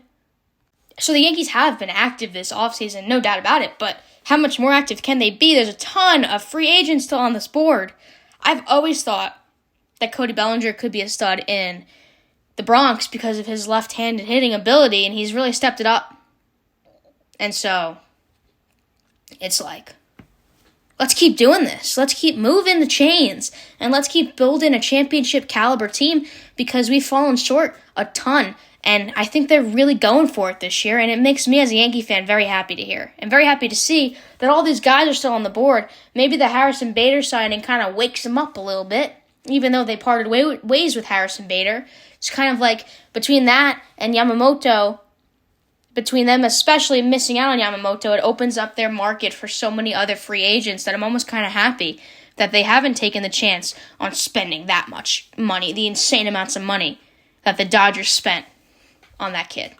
So the Yankees have been active this offseason, no doubt about it, but how much more active can they be? There's a ton of free agents still on this board. I've always thought that Cody Bellinger could be a stud in the Bronx because of his left-handed hitting ability, and he's really stepped it up. And so, it's let's keep doing this. Let's keep moving the chains, and let's keep building a championship caliber team because we've fallen short a ton. And I think they're really going for it this year, and it makes me as a Yankee fan very happy to hear. And very happy to see that all these guys are still on the board. Maybe the Harrison Bader signing kind of wakes them up a little bit, even though they parted ways with Harrison Bader. It's kind of between that and Yamamoto, between them especially missing out on Yamamoto, it opens up their market for so many other free agents that I'm almost kind of happy that they haven't taken the chance on spending that much money, the insane amounts of money that the Dodgers spent on that kid.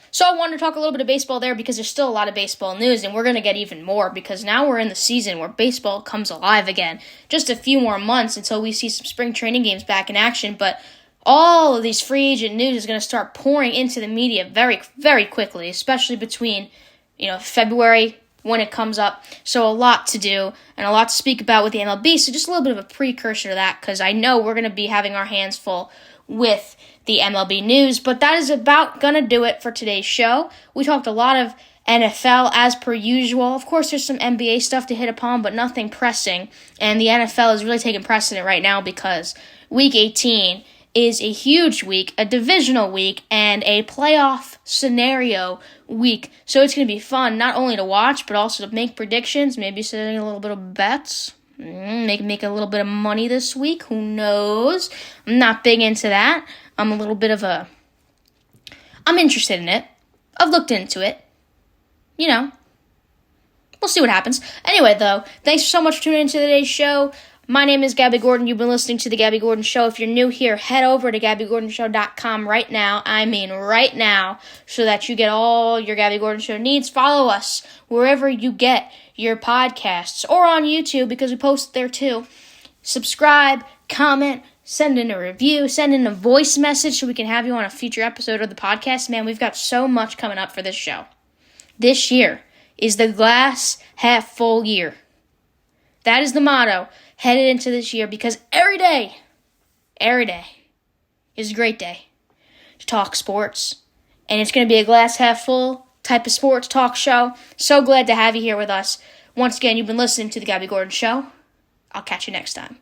So I wanted to talk a little bit of baseball there because there's still a lot of baseball news, and we're going to get even more because now we're in the season where baseball comes alive again. Just a few more months until we see some spring training games back in action, but all of these free agent news is going to start pouring into the media very, very quickly, especially between February when it comes up. So a lot to do and a lot to speak about with the MLB. So just a little bit of a precursor to that, because I know we're going to be having our hands full with the MLB news. But that is about going to do it for today's show. We talked a lot of NFL as per usual. Of course, there's some NBA stuff to hit upon, but nothing pressing. And the NFL is really taking precedent right now because Week 18 is a huge week, a divisional week, and a playoff scenario week. So it's going to be fun not only to watch, but also to make predictions, maybe setting a little bit of bets, make a little bit of money this week. Who knows? I'm not big into that. I'm interested in it. I've looked into it. We'll see what happens. Anyway, though, thanks so much for tuning into today's show. My name is Gabby Gordon. You've been listening to The Gabby Gordon Show. If you're new here, head over to GabbyGordonShow.com right now. I mean right now, so that you get all your Gabby Gordon Show needs. Follow us wherever you get your podcasts or on YouTube, because we post there too. Subscribe, comment, send in a review, send in a voice message so we can have you on a future episode of the podcast. Man, we've got so much coming up for this show. This year is the glass half full year. That is the motto headed into this year, because every day is a great day to talk sports. And it's going to be a glass half full type of sports talk show. So glad to have you here with us. Once again, you've been listening to The Gabby Gordon Show. I'll catch you next time.